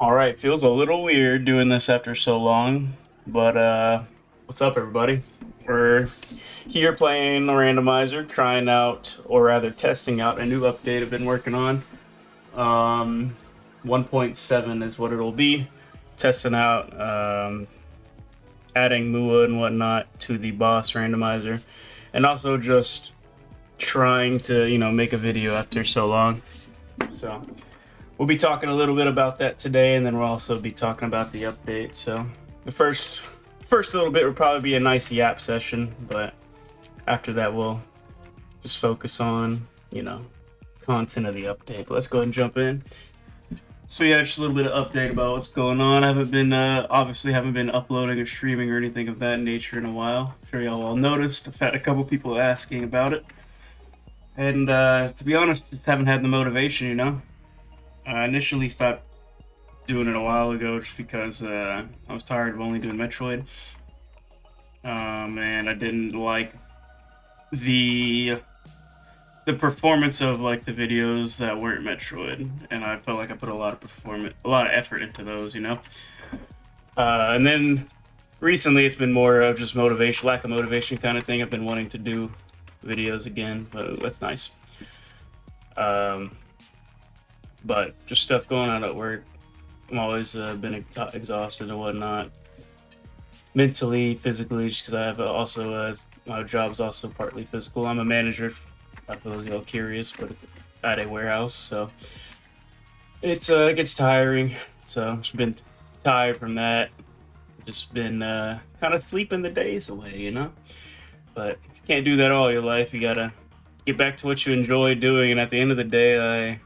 All right, feels a little weird doing this after so long, but what's up, everybody? We're here playing a randomizer, trying out, or rather testing out a new update I've been working on. 1.7 is what it'll be. Testing out, adding MUA and whatnot to the boss randomizer, and also just trying to, make a video after so long. So we'll be talking a little bit about that today, and then we'll also be talking about the update. So the first little bit will probably be a nice yap session, but after that we'll just focus on, content of the update. But let's go ahead and jump in. So yeah, just a little bit of update about what's going on. I haven't been obviously haven't been uploading or streaming or anything of that nature in a while. I'm sure y'all all noticed. I've had a couple people asking about it, and to be honest, just haven't had the motivation. I initially stopped doing it a while ago just because I was tired of only doing Metroid. And I didn't like the performance of like the videos that weren't Metroid, and I felt like I put a lot of effort into those. And then recently it's been more of just lack of motivation kind of thing. I've been wanting to do videos again, but that's nice. But just stuff going on at work. I'm always been exhausted and whatnot, mentally, physically, just because I have also my job is also partly physical. I'm a manager, for those of y'all curious, but it's at a warehouse, so it gets tiring. So I've just been tired from that. Just been kind of sleeping the days away, But you can't do that all your life. You gotta get back to what you enjoy doing, and at the end of the day, I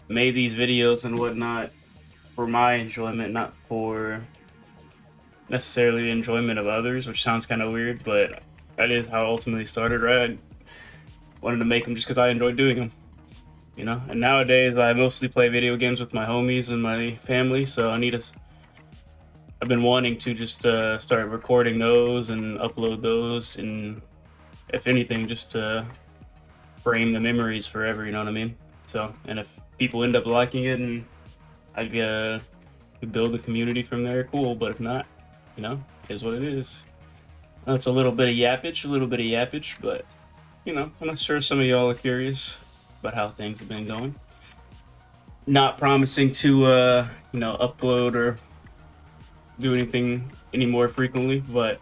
made these videos and whatnot for my enjoyment, not for necessarily the enjoyment of others, which sounds kind of weird, but that is how it ultimately started, right? I wanted to make them just because I enjoyed doing them, And nowadays, I mostly play video games with my homies and my family, so I've been wanting to just start recording those and upload those, and if anything, just to frame the memories forever, you know what I mean? So, and if people end up liking it and I could build a community from there, cool. But if not, it is what it is. It's a little bit of yappage, but I'm sure some of y'all are curious about how things have been going. Not promising to upload or do anything any more frequently, but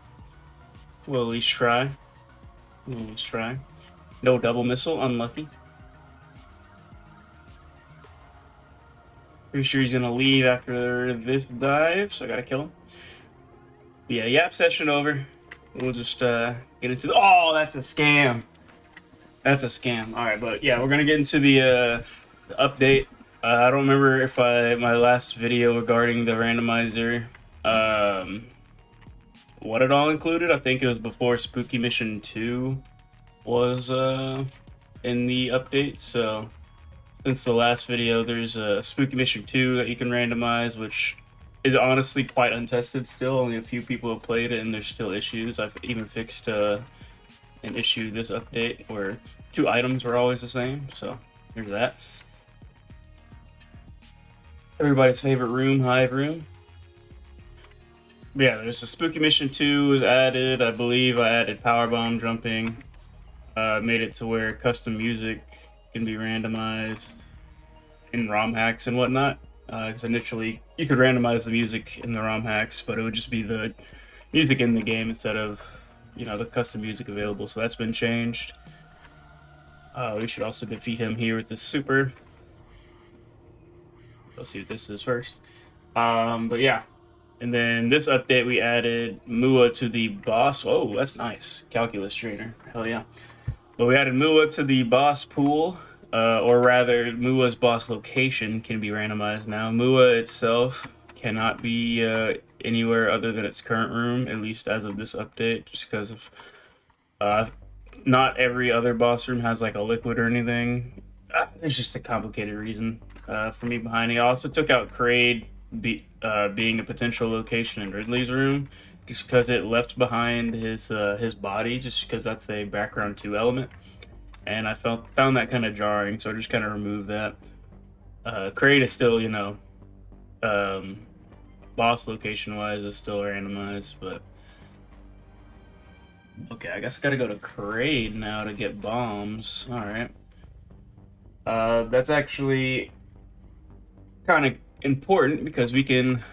we'll at least try. No double missile, unlucky. Pretty sure he's gonna leave after this dive, so I gotta kill him. But yeah, yap session over. We'll just get into the. Oh, that's a scam. That's a scam. All right, but yeah, we're gonna get into the update. I don't remember if my last video regarding the randomizer, what it all included. I think it was before Spooky Mission 2 was in the update. So since the last video, there's a Spooky Mission 2 that you can randomize, which is honestly quite untested still. Only a few people have played it, and there's still issues. I've even fixed an issue this update where 2 items were always the same. So there's that. Everybody's favorite room, Hive room. But yeah, there's a Spooky Mission 2 was added. I believe I added powerbomb jumping. Made it to where custom music can be randomized in ROM hacks and whatnot. Because initially you could randomize the music in the ROM hacks, but it would just be the music in the game instead of the custom music available. So that's been changed. We should also defeat him here with this super. Let's see what this is first. But yeah. And then this update, we added MUA to the boss. Oh, that's nice. Calculus trainer. Hell yeah. But we added MUA to the boss pool, or rather, MUA's boss location can be randomized now. MUA itself cannot be anywhere other than its current room, at least as of this update, just because of not every other boss room has like a liquid or anything. There's just a complicated reason for me behind it. I also took out Kraid being a potential location in Ridley's room, just because it left behind his body, just because that's a background 2 element, and I found that kind of jarring, so I just kind of removed that. Kraid is still boss location wise is still randomized, but okay, I guess I gotta go to Crade now to get bombs. Alright. That's actually kind of important because we can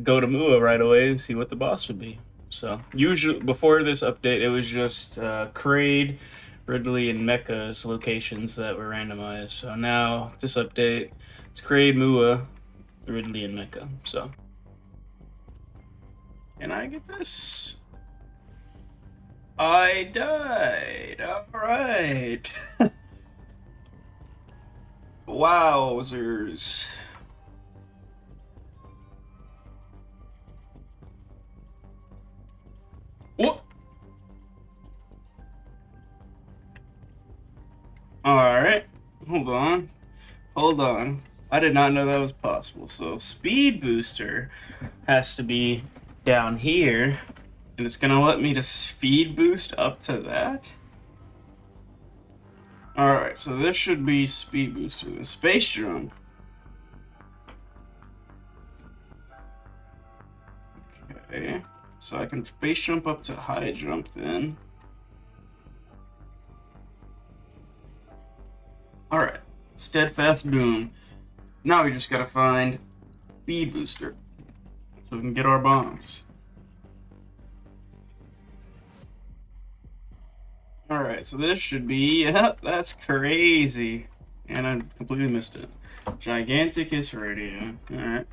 go to Mua right away and see what the boss would be. So usually before this update, it was just Crade, Ridley, and Mecha's locations that were randomized. So now this update, it's Crade, Mua, Ridley, and Mecha. So can I get this? I died. All right. Wowzers. What? Alright. Hold on. Hold on. I did not know that was possible. So speed booster has to be down here. And it's gonna let me to speed boost up to that? Alright, so this should be speed booster. The space jump. Okay. So I can space jump up to high jump then. Alright. Steadfast boom. Now we just gotta find speed booster. So we can get our bombs. Alright, so this should be... Yep, that's crazy. And I completely missed it. Giganticus radio. Alright.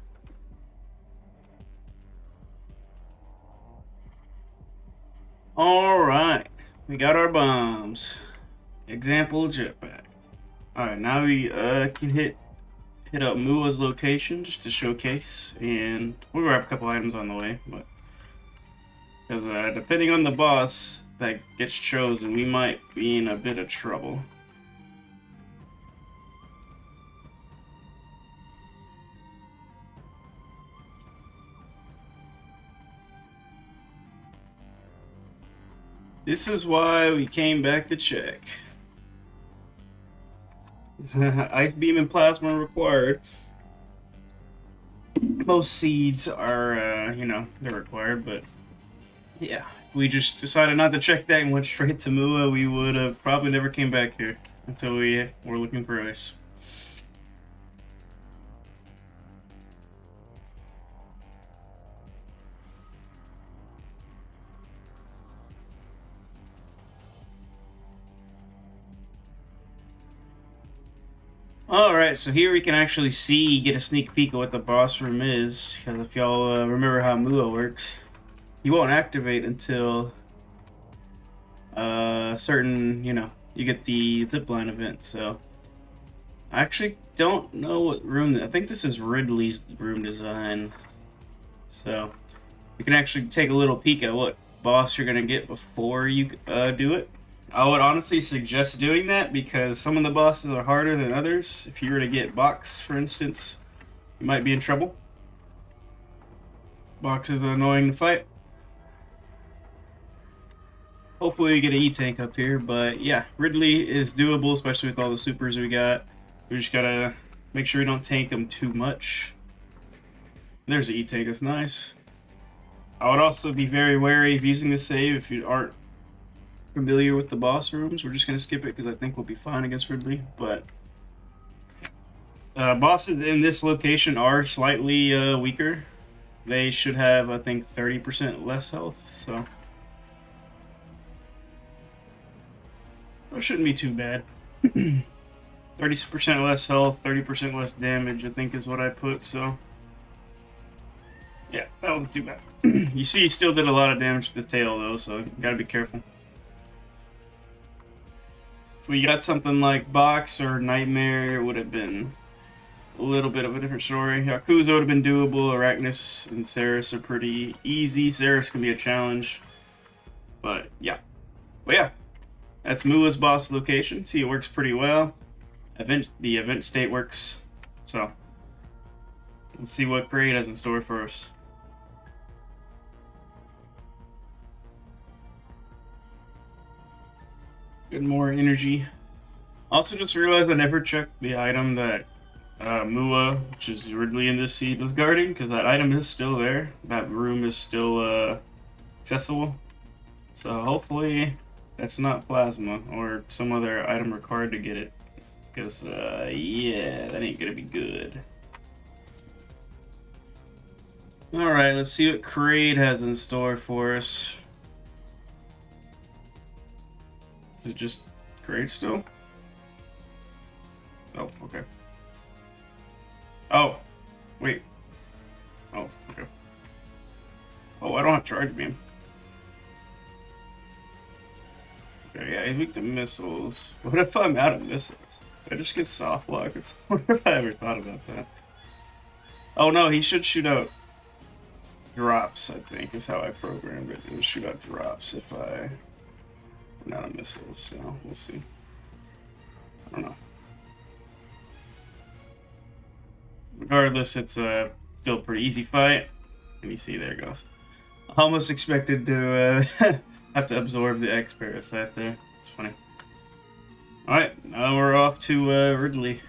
Alright. We got our bombs. Example jetpack. Alright, now we can hit up Mua's location just to showcase. And we'll grab a couple items on the way. But because depending on the boss that gets chosen, we might be in a bit of trouble. This is why we came back to check. Ice beam and plasma required. Most seeds are, they're required, but yeah. We just decided not to check that and went straight to Mua, we would have probably never came back here until we were looking for ice. Alright, so here we can actually get a sneak peek of what the boss room is, because if y'all remember how Mua works, he won't activate until certain, you get the zipline event. So I actually don't know what room. I think this is Ridley's room design. So you can actually take a little peek at what boss you're gonna get before you do it. I would honestly suggest doing that because some of the bosses are harder than others. If you were to get Box, for instance, you might be in trouble. Box is annoying to fight. Hopefully we get an E-Tank up here, but yeah, Ridley is doable, especially with all the supers we got. We just gotta make sure we don't tank them too much. There's an E-Tank, that's nice. I would also be very wary of using this save if you aren't familiar with the boss rooms. We're just gonna skip it because I think we'll be fine against Ridley, but bosses in this location are slightly weaker. They should have, I think, 30% less health, so it shouldn't be too bad. 30% less health, 30% less damage, I think is what I put, so yeah, that wasn't too bad. You see, he still did a lot of damage to the tail, though, so you gotta be careful. If we got something like Box or Nightmare, it would have been a little bit of a different story. Yakuza would have been doable. Arachnus and Ceres are pretty easy. Ceres can be a challenge, but yeah. That's Mua's boss location. See, it works pretty well. The event state works. So let's see what Crade has in store for us. Good, more energy. Also, just realized I never checked the item that Mua, which is Ridley in this seed, was guarding, because that item is still there. That room is still accessible. So hopefully that's not plasma or some other item required to get it. Because, yeah, that ain't gonna be good. Alright, let's see what Kraid has in store for us. Is it just Kraid still? Oh, okay. Oh, wait. Oh, okay. Oh, I don't have charge beam. Okay, yeah, he's weak to missiles. What if I'm out of missiles? I just get soft lock. I wonder if I ever thought about that. Oh no, he should shoot out drops, I think, is how I programmed it. It would shoot out drops if I run out of missiles, so we'll see. I don't know. Regardless, it's a still a pretty easy fight. And you see, there it goes. I almost expected to have to absorb the X parasite there. It's funny. Alright, now we're off to Ridley.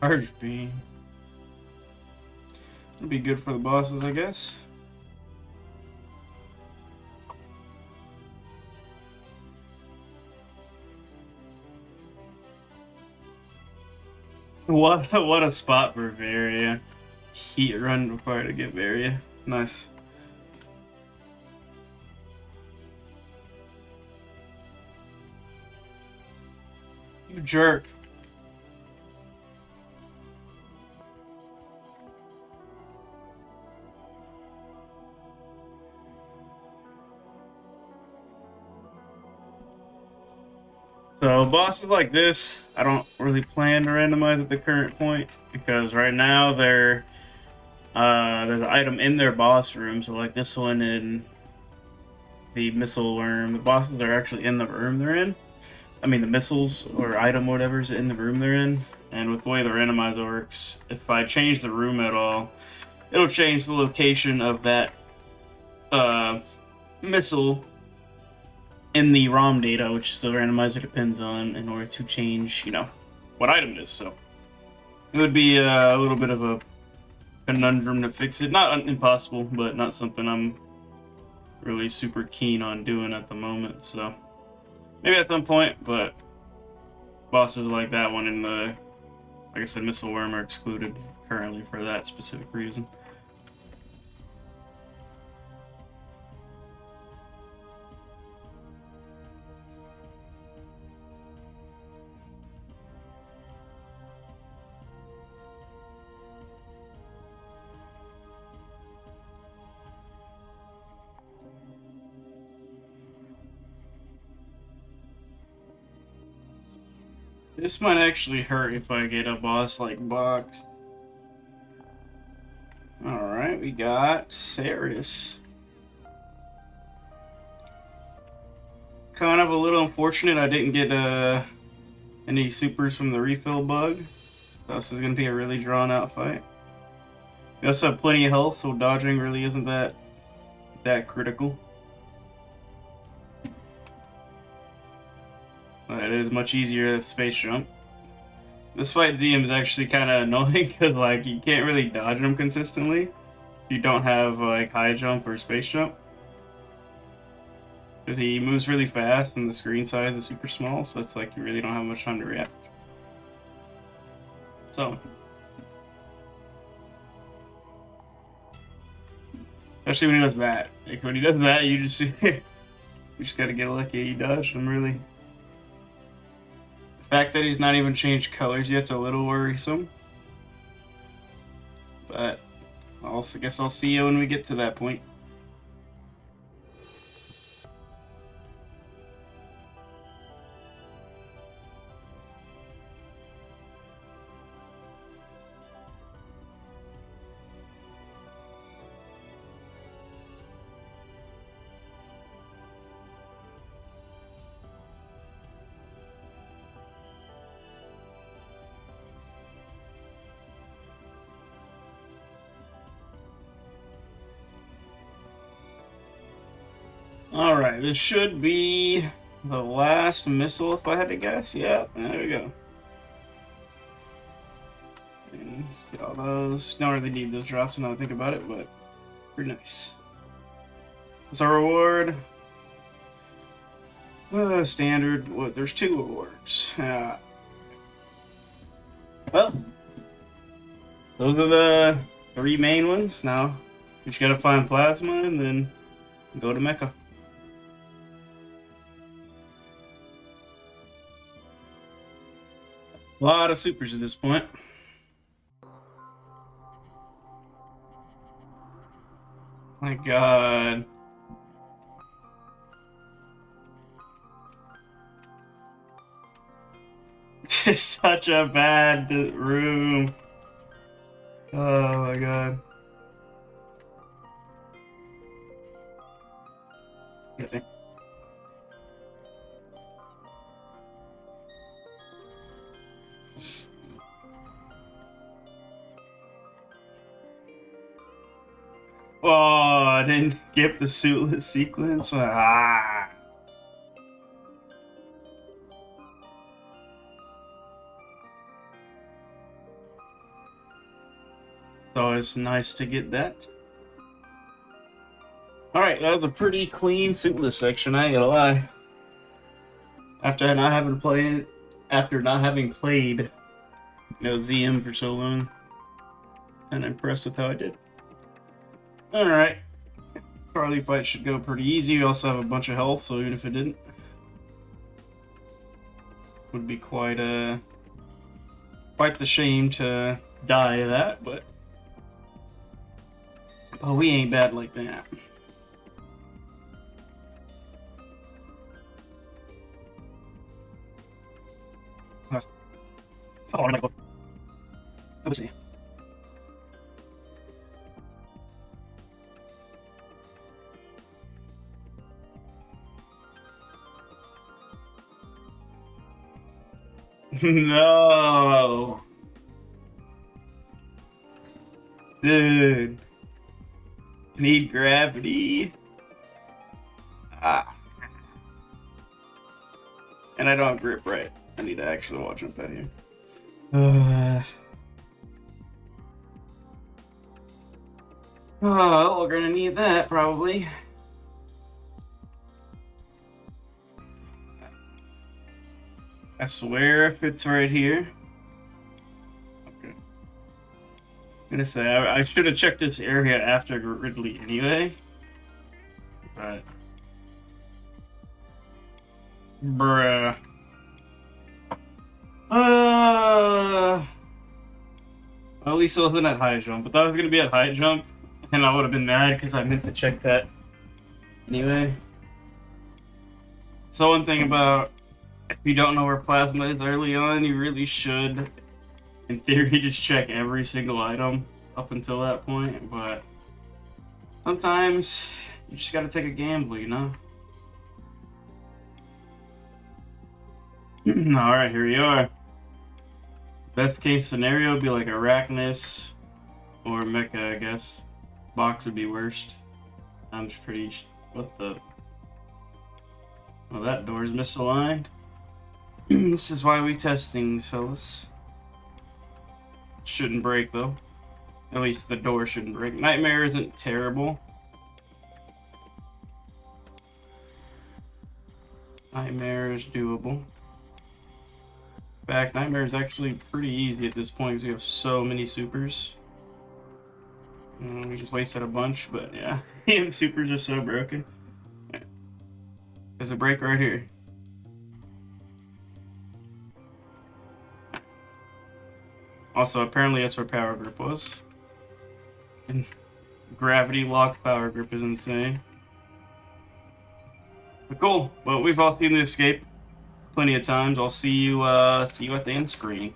Charge beam. It'll be good for the bosses, I guess. What a spot for Varia. Heat run required to get Varia. Nice. You jerk. So bosses like this, I don't really plan to randomize at the current point because right now there's an item in their boss room. So like this one in the missile worm, the bosses are actually in the room they're in. I mean the missiles or item whatever is in the room they're in. And with the way the randomizer works, if I change the room at all, it'll change the location of that missile in the ROM data, which the randomizer depends on in order to change, you know, what item it is. So it would be a little bit of a conundrum to fix it. Not impossible, but not something I'm really super keen on doing at the moment. So maybe at some point, but bosses like that one in the, like I said, Missile Worm are excluded currently for that specific reason. This might actually hurt if I get a boss like Box. Alright, we got Ceres. Kind of a little unfortunate I didn't get any supers from the refill bug. This is going to be a really drawn out fight. We also have plenty of health, so dodging really isn't that critical. It is much easier with space jump. This fight ZM is actually kind of annoying because like you can't really dodge him consistently if you don't have like high jump or space jump. Because he moves really fast and the screen size is super small, so it's like you really don't have much time to react. So, especially when he does that. Like when he does that, you just gotta get lucky you dodged him really. The fact that he's not even changed colors yet's a little worrisome. But I guess I'll see you when we get to that point. Alright, this should be the last missile if I had to guess. Yeah, there we go. And let's get all those. Don't really need those drops now that I think about it, but pretty nice. What's our reward? Standard. What? There's 2 awards. Well, those are the 3 main ones. Now, you just gotta find Plasma and then go to Mecha. A lot of supers at this point. My God. This is such a bad room. Oh my God. Okay. Oh, I didn't skip the suitless sequence. Ah. So it's nice to get that. Alright, that was a pretty clean suitless section, I ain't gonna lie. After not having played ZM for so long. And I'm impressed with how I did. Alright. Charlie fight should go pretty easy. We also have a bunch of health, so even if it didn't, would be quite the shame to die of that, but we ain't bad like that. Oh my God. Let's see. No, dude, need gravity. And I don't have grip right. I need to actually watch jump out here. Oh, we're gonna need that probably. I swear if it's right here. Okay. I'm gonna say I should have checked this area after Ridley anyway. But bruh. At least it wasn't at high jump. But that was gonna be at high jump, and I would have been mad because I meant to check that anyway. So one thing about, if you don't know where Plasma is early on, you really should, in theory, just check every single item up until that point, but sometimes you just gotta take a gamble, you know? Alright, here we are. Best case scenario would be like Arachnus or Mecha, I guess. Box would be worst. I'm just pretty... What the... Oh, that door's misaligned. This is why we test things, fellas. Shouldn't break, though. At least the door shouldn't break. Nightmare isn't terrible. Nightmare is doable. In fact, Nightmare is actually pretty easy at this point because we have so many supers. We just wasted a bunch, but yeah. The supers are so broken. Yeah. There's a break right here. Also, apparently that's where power grip was. And gravity locked power grip is insane. But cool. Well, we've all seen the escape plenty of times. I'll see you at the end screen.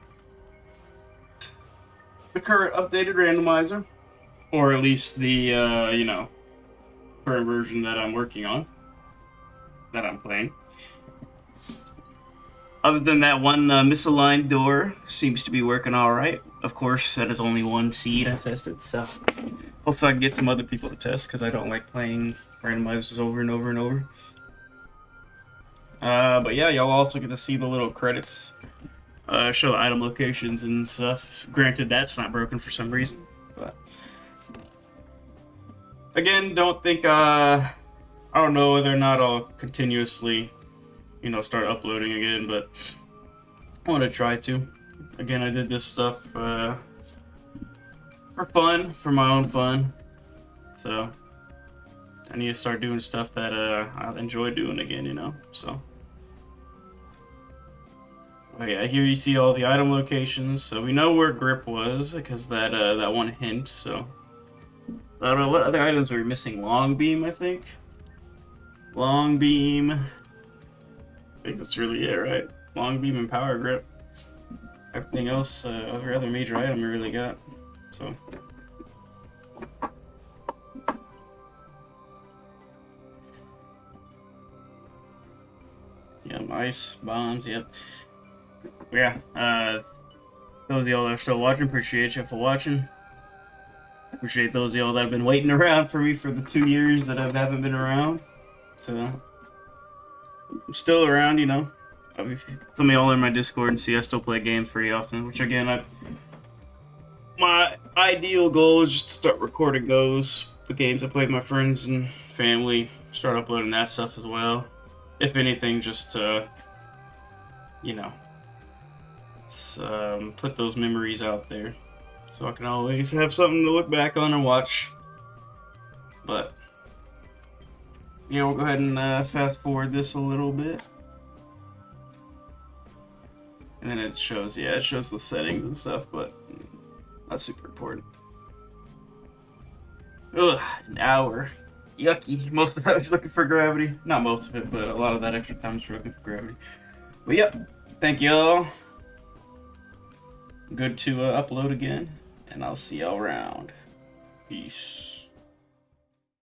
The current updated randomizer, or at least the current version that I'm working on, that I'm playing. Other than that one misaligned door, seems to be working all right. Of course, that is only one seed I've tested, so Hopefully I can get some other people to test, because I don't like playing randomizers over and over and over. But yeah, y'all also get to see the little credits. Show item locations and stuff. Granted, that's not broken for some reason. But again, don't think, I don't know whether or not I'll continuously, start uploading again, but I want to try to. Again, I did this stuff for fun, for my own fun. So I need to start doing stuff that I enjoy doing again, so. Oh yeah, here you see all the item locations, so we know where grip was, because that one hint, so. I don't know, what other items are we missing? Long beam, I think? Long beam. I think that's really it, right? Long beam and power grip. Everything else, every other major item we really got, so. Yeah, ice, bombs, yep. Yeah, those of y'all that are still watching, appreciate you for watching. Appreciate those of y'all that have been waiting around for me for the 2 years that I haven't been around. So, I'm still around, I mean, some of y'all are in my Discord and see I still play games pretty often, which again, my ideal goal is just to start recording those, the games I play with my friends and family, start uploading that stuff as well. If anything, just to, put those memories out there, so I can always have something to look back on and watch. But yeah, we'll go ahead and fast forward this a little bit, and then it shows the settings and stuff, but not super important. Ugh, an hour. Yucky. Most of that was looking for gravity. Not most of it, but a lot of that extra time was looking for gravity. But yep, thank y'all. Good to upload again, and I'll see y'all around. Peace.